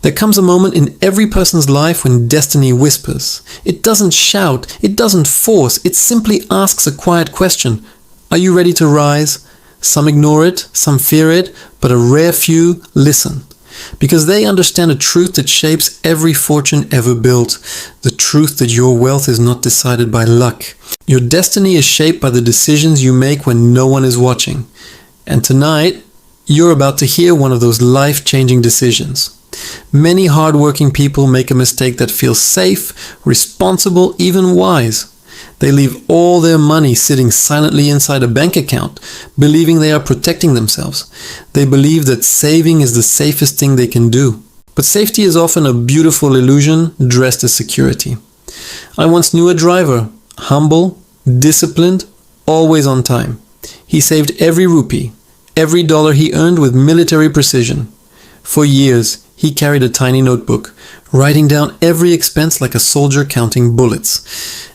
There comes a moment in every person's life when destiny whispers. It doesn't shout, it doesn't force, it simply asks a quiet question. Are you ready to rise? Some ignore it, some fear it, but a rare few listen. Because they understand a truth that shapes every fortune ever built. The truth that your wealth is not decided by luck. Your destiny is shaped by the decisions you make when no one is watching. And tonight, you're about to hear one of those life-changing decisions. Many hard-working people make a mistake that feels safe, responsible, even wise. They leave all their money sitting silently inside a bank account, believing they are protecting themselves. They believe that saving is the safest thing they can do. But safety is often a beautiful illusion dressed as security. I once knew a driver, humble, disciplined, always on time. He saved every rupee, every dollar he earned with military precision. For years, he carried a tiny notebook, writing down every expense like a soldier counting bullets.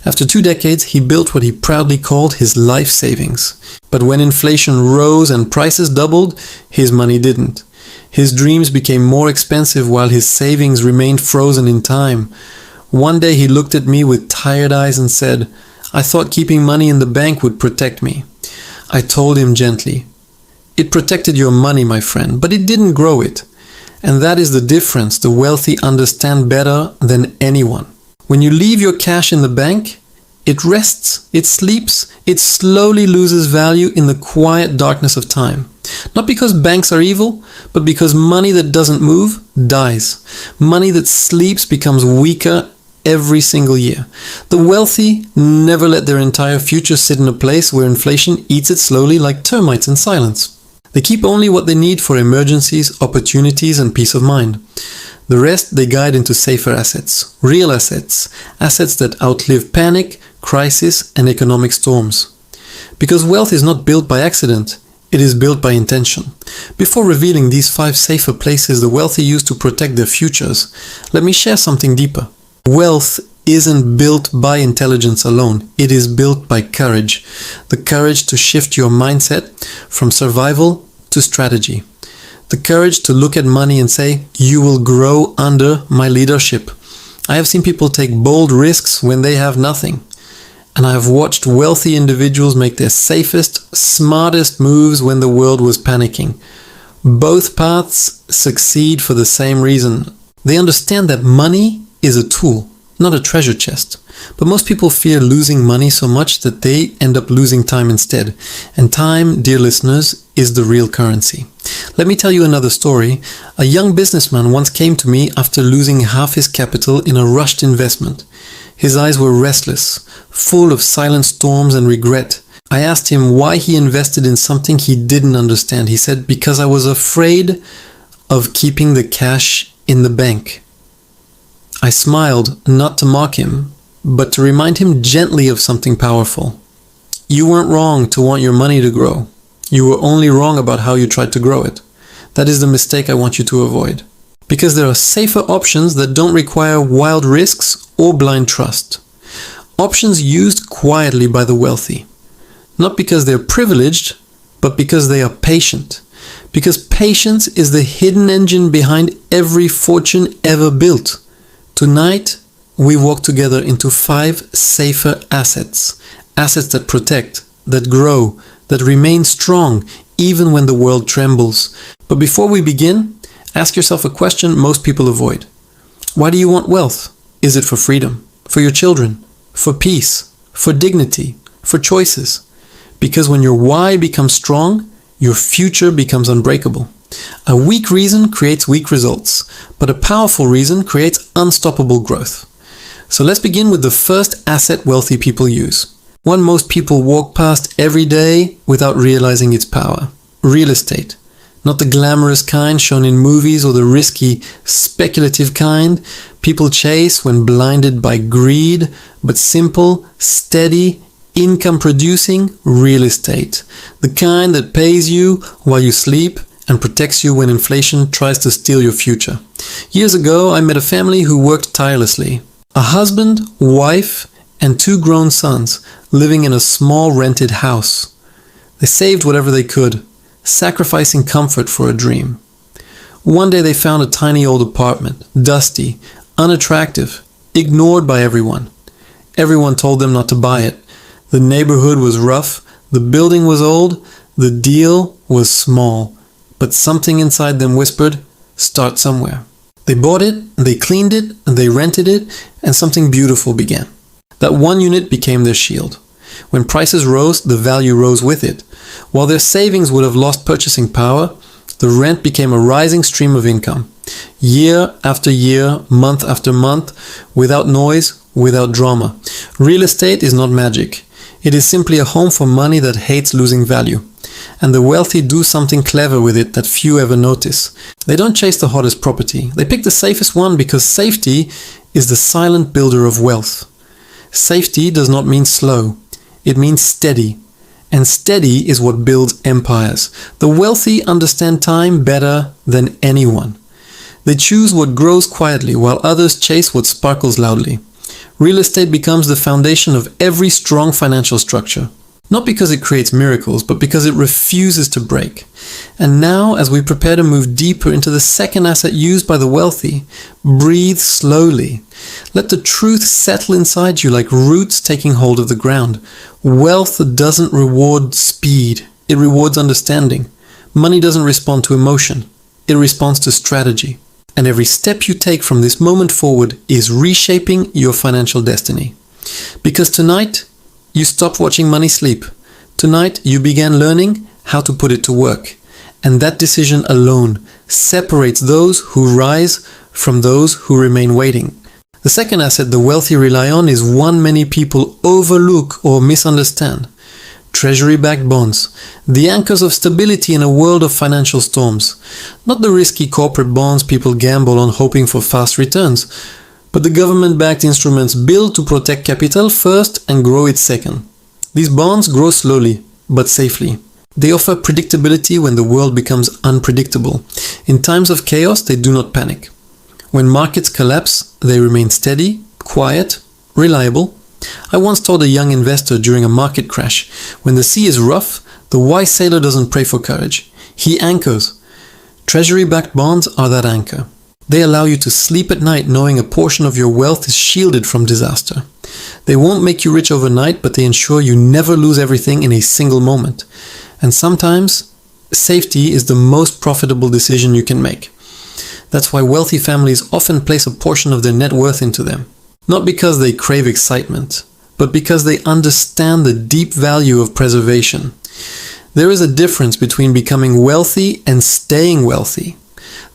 After 2 decades, he built what he proudly called his life savings. But when inflation rose and prices doubled, his money didn't. His dreams became more expensive while his savings remained frozen in time. One day he looked at me with tired eyes and said, "I thought keeping money in the bank would protect me." I told him gently, "It protected your money, my friend, but it didn't grow it." And that is the difference the wealthy understand better than anyone. When you leave your cash in the bank, it rests, it sleeps, it slowly loses value in the quiet darkness of time. Not because banks are evil, but because money that doesn't move dies. Money that sleeps becomes weaker every single year. The wealthy never let their entire future sit in a place where inflation eats it slowly like termites in silence. They keep only what they need for emergencies, opportunities, and peace of mind. The rest they guide into safer assets, real assets, assets that outlive panic, crisis, and economic storms. Because wealth is not built by accident, it is built by intention. Before revealing these 5 safer places the wealthy use to protect their futures, let me share something deeper. Wealth isn't built by intelligence alone. It is built by courage. The courage to shift your mindset from survival to strategy. The courage to look at money and say, "You will grow under my leadership." I have seen people take bold risks when they have nothing. And I have watched wealthy individuals make their safest, smartest moves when the world was panicking. Both paths succeed for the same reason. They understand that money is a tool, not a treasure chest. But most people fear losing money so much that they end up losing time instead. And time, dear listeners, is the real currency. Let me tell you another story. A young businessman once came to me after losing half his capital in a rushed investment. His eyes were restless, full of silent storms and regret. I asked him why he invested in something he didn't understand. He said, "Because I was afraid of keeping the cash in the bank." I smiled, not to mock him, but to remind him gently of something powerful. You weren't wrong to want your money to grow. You were only wrong about how you tried to grow it. That is the mistake I want you to avoid. Because there are safer options that don't require wild risks or blind trust. Options used quietly by the wealthy. Not because they're privileged, but because they are patient. Because patience is the hidden engine behind every fortune ever built. Tonight, we walk together into 5 safer assets. Assets that protect, that grow, that remain strong, even when the world trembles. But before we begin, ask yourself a question most people avoid. Why do you want wealth? Is it for freedom? For your children? For peace? For dignity? For choices? Because when your why becomes strong, your future becomes unbreakable. A weak reason creates weak results, but a powerful reason creates unstoppable growth. So let's begin with the first asset wealthy people use. One most people walk past every day without realizing its power. Real estate. Not the glamorous kind shown in movies or the risky, speculative kind people chase when blinded by greed, but simple, steady, income-producing real estate. The kind that pays you while you sleep and protects you when inflation tries to steal your future. Years ago, I met a family who worked tirelessly. A husband, wife, and 2 grown sons living in a small rented house. They saved whatever they could, sacrificing comfort for a dream. One day they found a tiny old apartment, dusty, unattractive, ignored by everyone. Everyone told them not to buy it. The neighborhood was rough, the building was old, the deal was small. But something inside them whispered, start somewhere. They bought it, they cleaned it, they rented it, and something beautiful began. That one unit became their shield. When prices rose, the value rose with it. While their savings would have lost purchasing power, the rent became a rising stream of income. Year after year, month after month, without noise, without drama. Real estate is not magic. It is simply a home for money that hates losing value. And the wealthy do something clever with it that few ever notice. They don't chase the hottest property. They pick the safest one because safety is the silent builder of wealth. Safety does not mean slow. It means steady. And steady is what builds empires. The wealthy understand time better than anyone. They choose what grows quietly while others chase what sparkles loudly. Real estate becomes the foundation of every strong financial structure. Not because it creates miracles, but because it refuses to break. And now, as we prepare to move deeper into the second asset used by the wealthy, breathe slowly. Let the truth settle inside you like roots taking hold of the ground. Wealth doesn't reward speed, it rewards understanding. Money doesn't respond to emotion, it responds to strategy. And every step you take from this moment forward is reshaping your financial destiny. Because tonight, you stopped watching money sleep. Tonight, you began learning how to put it to work. And that decision alone separates those who rise from those who remain waiting. The second asset the wealthy rely on is one many people overlook or misunderstand. Treasury-backed bonds, the anchors of stability in a world of financial storms. Not the risky corporate bonds people gamble on hoping for fast returns, but the government-backed instruments built to protect capital first and grow it second. These bonds grow slowly, but safely. They offer predictability when the world becomes unpredictable. In times of chaos, they do not panic. When markets collapse, they remain steady, quiet, reliable. I once told a young investor during a market crash, when the sea is rough, the wise sailor doesn't pray for courage. He anchors. Treasury-backed bonds are that anchor. They allow you to sleep at night knowing a portion of your wealth is shielded from disaster. They won't make you rich overnight, but they ensure you never lose everything in a single moment. And sometimes, safety is the most profitable decision you can make. That's why wealthy families often place a portion of their net worth into them. Not because they crave excitement, but because they understand the deep value of preservation. There is a difference between becoming wealthy and staying wealthy.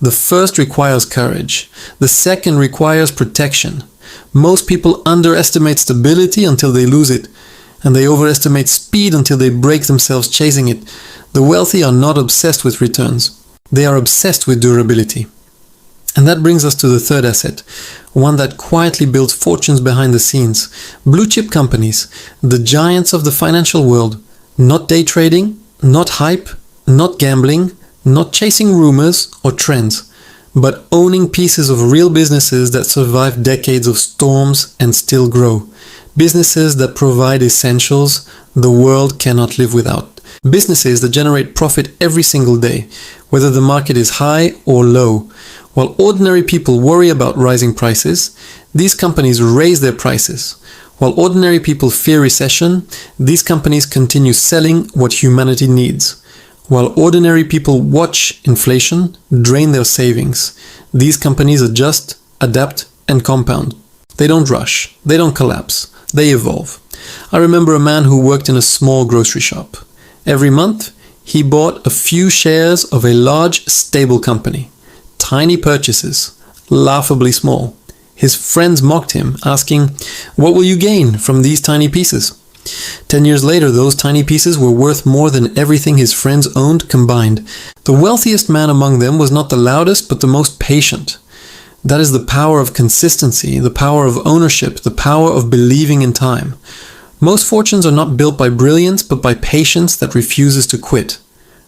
The first requires courage. The second requires protection. Most people underestimate stability until they lose it, and they overestimate speed until they break themselves chasing it. The wealthy are not obsessed with returns. They are obsessed with durability. And that brings us to the third asset, one that quietly builds fortunes behind the scenes. Blue chip companies, the giants of the financial world. Not day trading, not hype, not gambling, not chasing rumors or trends, but owning pieces of real businesses that survive decades of storms and still grow. Businesses that provide essentials the world cannot live without. Businesses that generate profit every single day, whether the market is high or low. While ordinary people worry about rising prices, these companies raise their prices. While ordinary people fear recession, these companies continue selling what humanity needs. While ordinary people watch inflation drain their savings, these companies adjust, adapt, and compound. They don't rush, they don't collapse, they evolve. I remember a man who worked in a small grocery shop. Every month, he bought a few shares of a large, stable company. Tiny purchases, laughably small. His friends mocked him, asking, "What will you gain from these tiny pieces?" 10 years later, those tiny pieces were worth more than everything his friends owned combined. The wealthiest man among them was not the loudest, but the most patient. That is the power of consistency, the power of ownership, the power of believing in time. Most fortunes are not built by brilliance, but by patience that refuses to quit.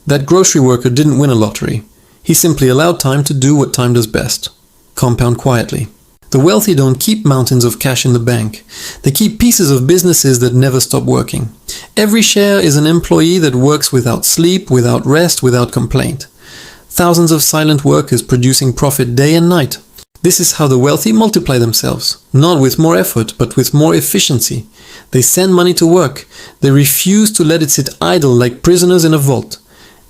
That grocery worker didn't win a lottery. He simply allowed time to do what time does best: compound quietly. The wealthy don't keep mountains of cash in the bank. They keep pieces of businesses that never stop working. Every share is an employee that works without sleep, without rest, without complaint. thousands of silent workers producing profit day and night. This is how the wealthy multiply themselves, not with more effort, but with more efficiency. They send money to work. They refuse to let it sit idle like prisoners in a vault.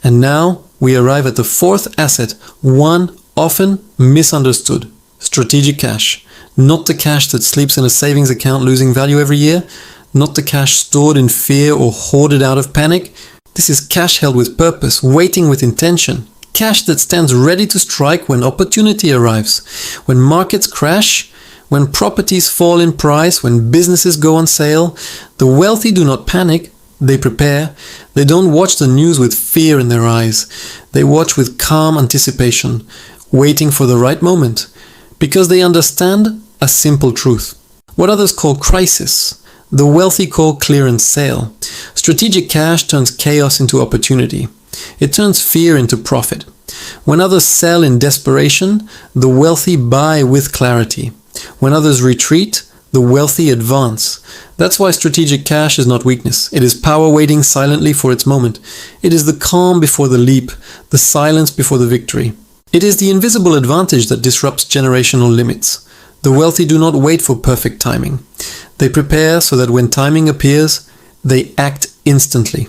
And now we arrive at the fourth asset, one often misunderstood: strategic cash. Not the cash that sleeps in a savings account losing value every year, not the cash stored in fear or hoarded out of panic. This is cash held with purpose, waiting with intention. Cash that stands ready to strike when opportunity arrives. When markets crash, when properties fall in price, when businesses go on sale, the wealthy do not panic, they prepare. They don't watch the news with fear in their eyes. They watch with calm anticipation, waiting for the right moment, because they understand a simple truth. What others call crisis, the wealthy call clearance sale. Strategic cash turns chaos into opportunity. It turns fear into profit. When others sell in desperation, the wealthy buy with clarity. When others retreat, the wealthy advance. That's why strategic cash is not weakness. It is power waiting silently for its moment. It is the calm before the leap, the silence before the victory. It is the invisible advantage that disrupts generational limits. The wealthy do not wait for perfect timing. They prepare so that when timing appears, they act instantly.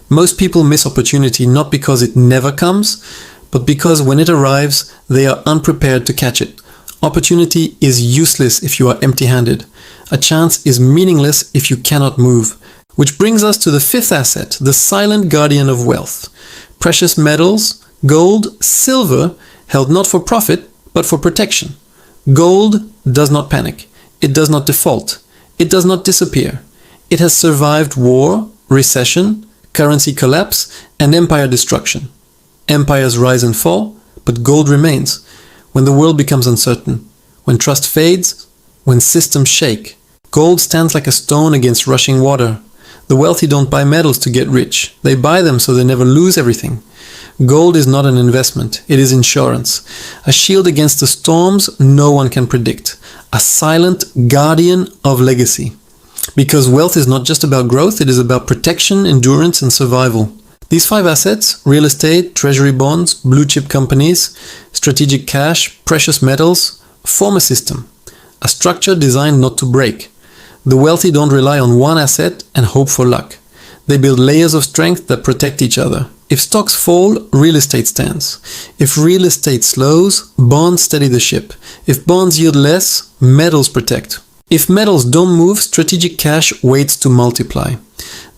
Most people miss opportunity not because it never comes, but because when it arrives, they are unprepared to catch it. Opportunity is useless if you are empty-handed. A chance is meaningless if you cannot move. Which brings us to the fifth asset, the silent guardian of wealth. Precious metals, gold, silver, held not for profit, but for protection. Gold does not panic. It does not default. It does not disappear. It has survived war, recession, currency collapse, and empire destruction. Empires rise and fall, but gold remains. When the world becomes uncertain, when trust fades, when systems shake, gold stands like a stone against rushing water. The wealthy don't buy metals to get rich. They buy them so they never lose everything. Gold is not an investment, it is insurance. A shield against the storms no one can predict. A silent guardian of legacy. Because wealth is not just about growth, it is about protection, endurance, and survival. These five assets, real estate, treasury bonds, blue chip companies, strategic cash, precious metals, form a system. A structure designed not to break. The wealthy don't rely on one asset and hope for luck. They build layers of strength that protect each other. If stocks fall, real estate stands. If real estate slows, bonds steady the ship. If bonds yield less, metals protect. If metals don't move, strategic cash waits to multiply.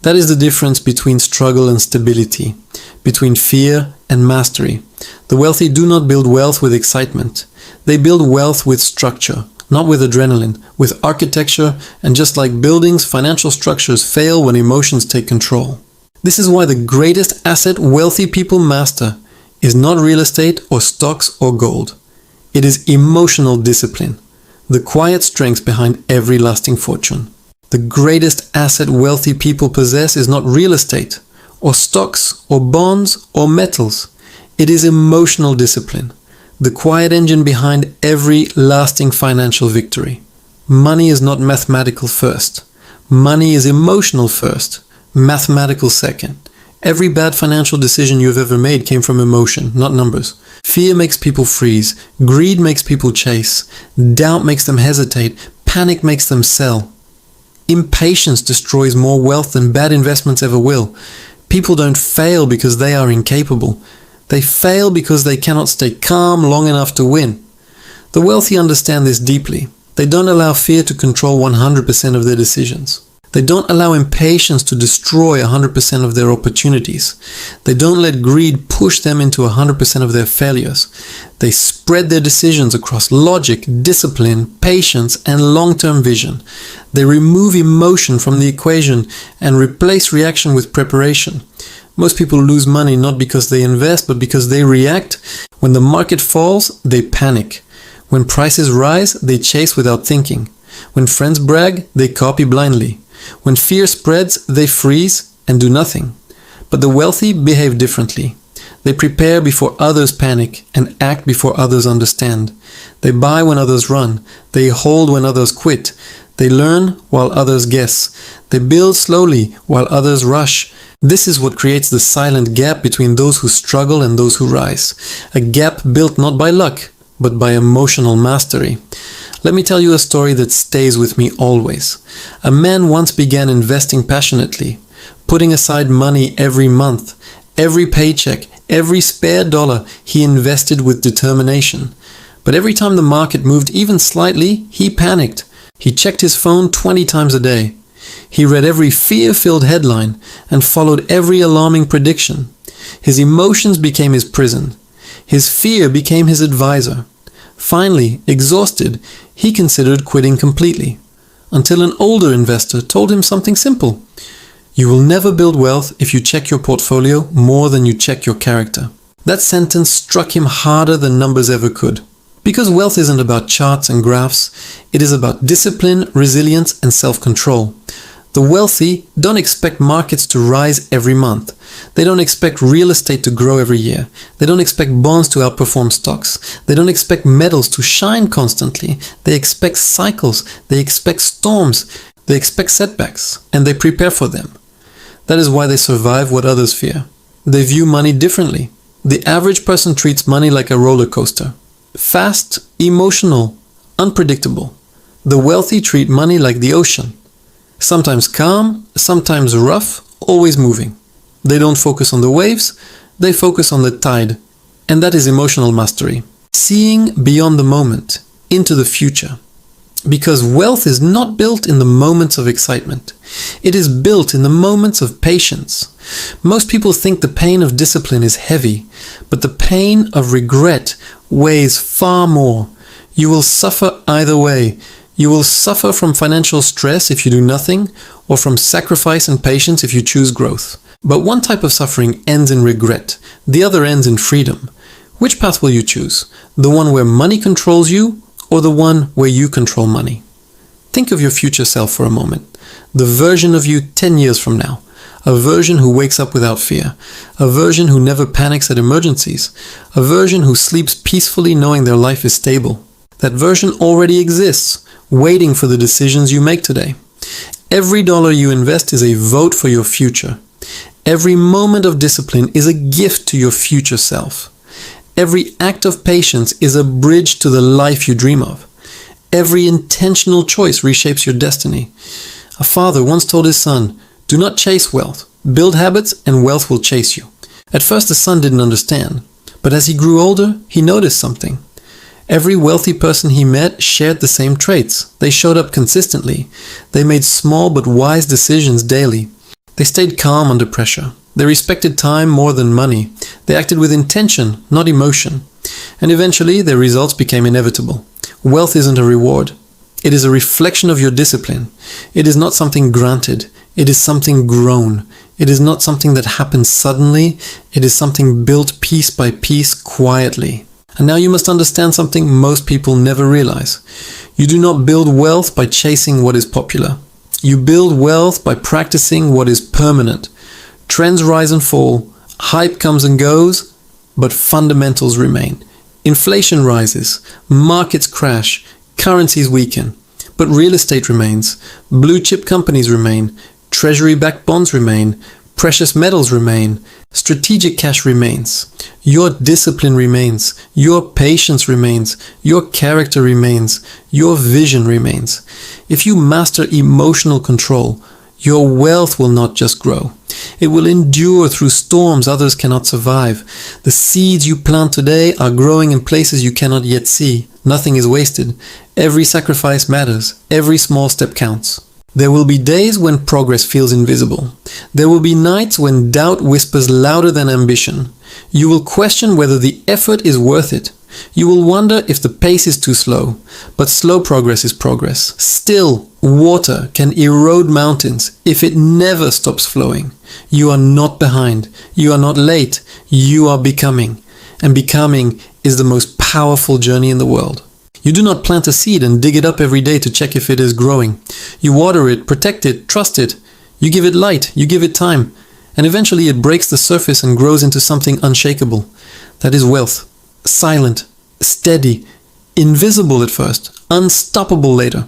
That is the difference between struggle and stability, between fear and mastery. The wealthy do not build wealth with excitement. They build wealth with structure, not with adrenaline, with architecture, and just like buildings, financial structures fail when emotions take control. This is why the greatest asset wealthy people master is not real estate or stocks or gold. It is emotional discipline, the quiet strength behind every lasting fortune. The greatest asset wealthy people possess is not real estate, or stocks, or bonds, or metals. It is emotional discipline, the quiet engine behind every lasting financial victory. Money is not mathematical first. Money is emotional first, mathematical second. Every bad financial decision you've ever made came from emotion, not numbers. Fear makes people freeze. Greed makes people chase. Doubt makes them hesitate. Panic makes them sell. Impatience destroys more wealth than bad investments ever will. People don't fail because they are incapable. They fail because they cannot stay calm long enough to win. The wealthy understand this deeply. They don't allow fear to control 100% of their decisions. They don't allow impatience to destroy 100% of their opportunities. They don't let greed push them into 100% of their failures. They spread their decisions across logic, discipline, patience, and long-term vision. They remove emotion from the equation and replace reaction with preparation. Most people lose money not because they invest, but because they react. When the market falls, they panic. When prices rise, they chase without thinking. When friends brag, they copy blindly. When fear spreads, they freeze and do nothing. But the wealthy behave differently. They prepare before others panic and act before others understand. They buy when others run. They hold when others quit. They learn while others guess. They build slowly while others rush. This is what creates the silent gap between those who struggle and those who rise. A gap built not by luck, but by emotional mastery. Let me tell you a story that stays with me always. A man once began investing passionately, putting aside money every month. Every paycheck, every spare dollar he invested with determination. But every time the market moved even slightly, he panicked. He checked his phone 20 times a day. He read every fear-filled headline and followed every alarming prediction. His emotions became his prison. His fear became his advisor. Finally, exhausted, he considered quitting completely, until an older investor told him something simple. You will never build wealth if you check your portfolio more than you check your character. That sentence struck him harder than numbers ever could. Because wealth isn't about charts and graphs, it is about discipline, resilience, and self-control. The wealthy don't expect markets to rise every month. They don't expect real estate to grow every year. They don't expect bonds to outperform stocks. They don't expect metals to shine constantly. They expect cycles. They expect storms. They expect setbacks. And they prepare for them. That is why they survive what others fear. They view money differently. The average person treats money like a roller coaster. Fast, emotional, unpredictable. The wealthy treat money like the ocean. Sometimes calm, sometimes rough, always moving. They don't focus on the waves, they focus on the tide. And that is emotional mastery. Seeing beyond the moment, into the future. Because wealth is not built in the moments of excitement. It is built in the moments of patience. Most people think the pain of discipline is heavy, but the pain of regret weighs far more. You will suffer either way. You will suffer from financial stress if you do nothing, or from sacrifice and patience if you choose growth. But one type of suffering ends in regret, the other ends in freedom. Which path will you choose? The one where money controls you, or the one where you control money? Think of your future self for a moment. The version of you 10 years from now. A version who wakes up without fear. A version who never panics at emergencies. A version who sleeps peacefully knowing their life is stable. That version already exists, waiting for the decisions you make today. Every dollar you invest is a vote for your future. Every moment of discipline is a gift to your future self. Every act of patience is a bridge to the life you dream of. Every intentional choice reshapes your destiny. A father once told his son, "Do not chase wealth. Build habits and wealth will chase you." At first the son didn't understand, but as he grew older, he noticed something. Every wealthy person he met shared the same traits. They showed up consistently. They made small but wise decisions daily. They stayed calm under pressure. They respected time more than money. They acted with intention, not emotion. And eventually, their results became inevitable. Wealth isn't a reward. It is a reflection of your discipline. It is not something granted. It is something grown. It is not something that happens suddenly. It is something built piece by piece quietly. And now you must understand something most people never realize. You do not build wealth by chasing what is popular. You build wealth by practicing what is permanent. Trends rise and fall, hype comes and goes, but fundamentals remain. Inflation rises, markets crash, currencies weaken, but real estate remains, blue chip companies remain, treasury-backed bonds remain, precious metals remain, strategic cash remains, your discipline remains, your patience remains, your character remains, your vision remains. If you master emotional control, your wealth will not just grow. It will endure through storms others cannot survive. The seeds you plant today are growing in places you cannot yet see. Nothing is wasted. Every sacrifice matters. Every small step counts. There will be days when progress feels invisible. There will be nights when doubt whispers louder than ambition. You will question whether the effort is worth it. You will wonder if the pace is too slow. But slow progress is progress. Still, water can erode mountains if it never stops flowing. You are not behind. You are not late. You are becoming. And becoming is the most powerful journey in the world. You do not plant a seed and dig it up every day to check if it is growing. You water it, protect it, trust it. You give it light, you give it time. And eventually it breaks the surface and grows into something unshakable. That is wealth. Silent, steady, invisible at first, unstoppable later.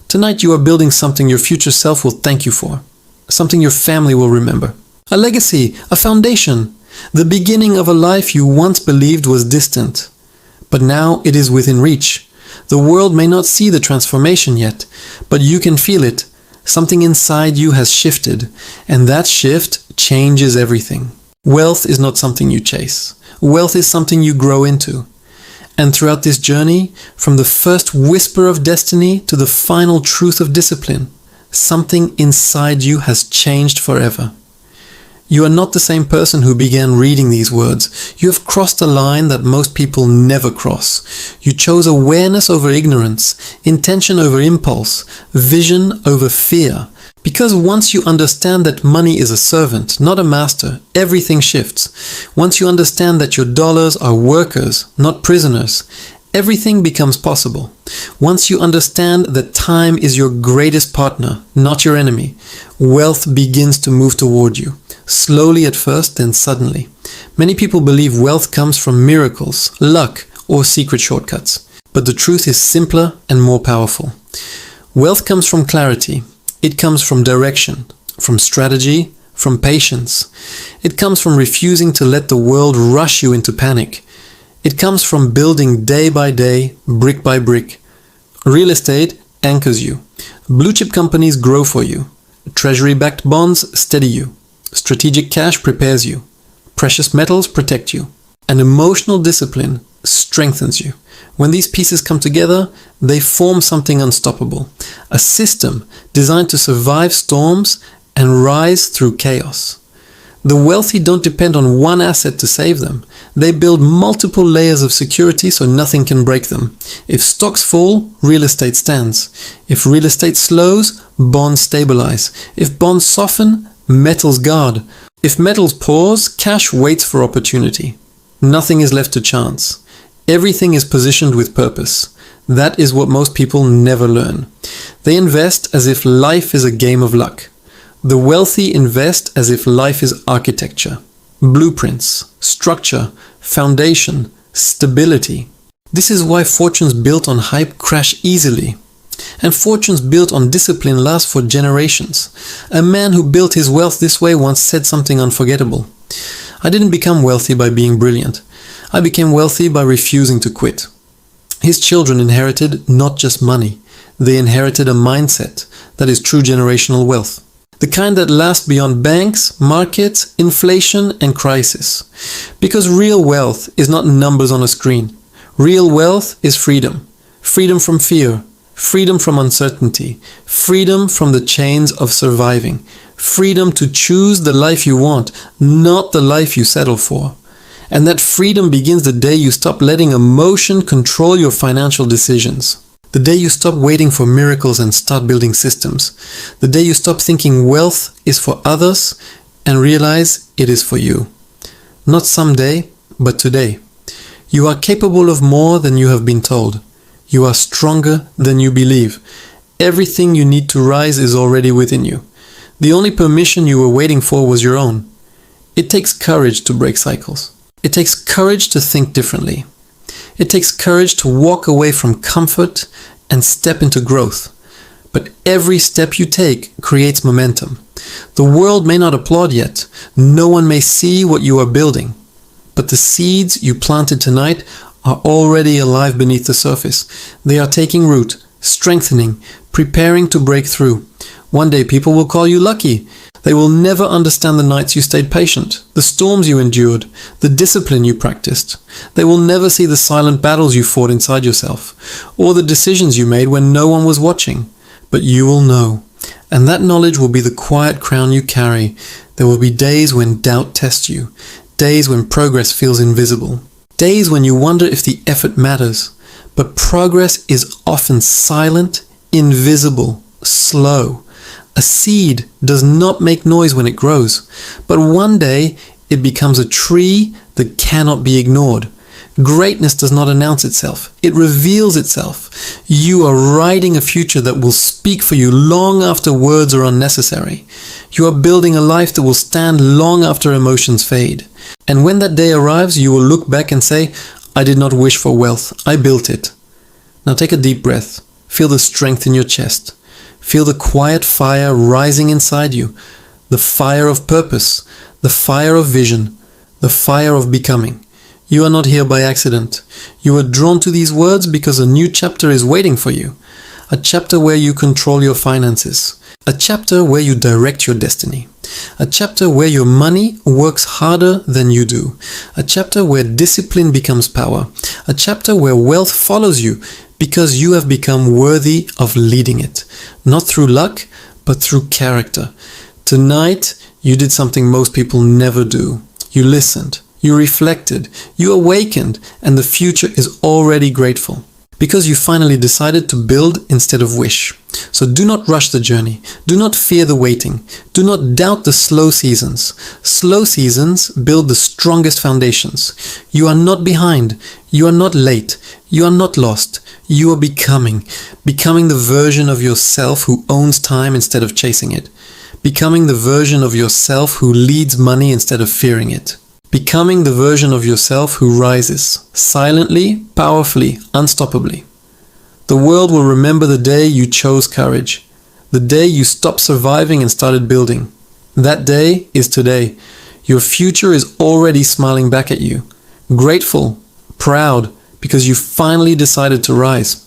Tonight you are building something your future self will thank you for. Something your family will remember. A legacy, a foundation, the beginning of a life you once believed was distant. But now it is within reach. The world may not see the transformation yet, but you can feel it. Something inside you has shifted, and that shift changes everything. Wealth is not something you chase. Wealth is something you grow into. And throughout this journey, from the first whisper of destiny to the final truth of discipline, something inside you has changed forever. You are not the same person who began reading these words. You have crossed a line that most people never cross. You chose awareness over ignorance, intention over impulse, vision over fear. Because once you understand that money is a servant, not a master, everything shifts. Once you understand that your dollars are workers, not prisoners, everything becomes possible. Once you understand that time is your greatest partner, not your enemy, wealth begins to move toward you. Slowly at first, then suddenly. Many people believe wealth comes from miracles, luck, or secret shortcuts. But the truth is simpler and more powerful. Wealth comes from clarity. It comes from direction, from strategy, from patience. It comes from refusing to let the world rush you into panic. It comes from building day by day, brick by brick. Real estate anchors you. Blue chip companies grow for you. Treasury-backed bonds steady you. Strategic cash prepares you. Precious metals protect you. And emotional discipline strengthens you. When these pieces come together, they form something unstoppable. A system designed to survive storms and rise through chaos. The wealthy don't depend on one asset to save them. They build multiple layers of security so nothing can break them. If stocks fall, real estate stands. If real estate slows, bonds stabilize. If bonds soften, metals guard. If metals pause, cash waits for opportunity. Nothing is left to chance. Everything is positioned with purpose. That is what most people never learn. They invest as if life is a game of luck. The wealthy invest as if life is architecture. Blueprints, structure, foundation, stability. This is why fortunes built on hype crash easily. And fortunes built on discipline last for generations. A man who built his wealth this way once said something unforgettable. I didn't become wealthy by being brilliant. I became wealthy by refusing to quit. His children inherited not just money. They inherited a mindset that is true generational wealth. The kind that lasts beyond banks, markets, inflation, and crisis. Because real wealth is not numbers on a screen. Real wealth is freedom. Freedom from fear. Freedom from uncertainty. Freedom from the chains of surviving. Freedom to choose the life you want, not the life you settle for. And that freedom begins the day you stop letting emotion control your financial decisions. The day you stop waiting for miracles and start building systems. The day you stop thinking wealth is for others and realize it is for you. Not someday, but today. You are capable of more than you have been told. You are stronger than you believe. Everything you need to rise is already within you. The only permission you were waiting for was your own. It takes courage to break cycles. It takes courage to think differently. It takes courage to walk away from comfort and step into growth. But every step you take creates momentum. The world may not applaud yet. No one may see what you are building. But the seeds you planted tonight are already alive beneath the surface. They are taking root, strengthening, preparing to break through. One day people will call you lucky. They will never understand the nights you stayed patient, the storms you endured, the discipline you practiced. They will never see the silent battles you fought inside yourself, or the decisions you made when no one was watching. But you will know. And that knowledge will be the quiet crown you carry. There will be days when doubt tests you, days when progress feels invisible, days when you wonder if the effort matters. But progress is often silent, invisible, slow. A seed does not make noise when it grows, but one day it becomes a tree that cannot be ignored. Greatness does not announce itself, it reveals itself. You are writing a future that will speak for you long after words are unnecessary. You are building a life that will stand long after emotions fade. And when that day arrives, you will look back and say, I did not wish for wealth, I built it. Now take a deep breath. Feel the strength in your chest. Feel the quiet fire rising inside you. the fire of purpose, the fire of vision, the fire of becoming. You are not here by accident. You are drawn to these words because a new chapter is waiting for you. A chapter where you control your finances. A chapter where you direct your destiny. A chapter where your money works harder than you do. A chapter where discipline becomes power. A chapter where wealth follows you because you have become worthy of leading it. Not through luck, but through character. Tonight, you did something most people never do. You listened. You reflected, you awakened, and the future is already grateful. Because you finally decided to build instead of wish. So do not rush the journey. Do not fear the waiting. Do not doubt the slow seasons. Slow seasons build the strongest foundations. You are not behind. You are not late. You are not lost. You are becoming. Becoming the version of yourself who owns time instead of chasing it. Becoming the version of yourself who leads money instead of fearing it. Becoming the version of yourself who rises, silently, powerfully, unstoppably. The world will remember the day you chose courage, the day you stopped surviving and started building. That day is today. Your future is already smiling back at you, grateful, proud, because you finally decided to rise.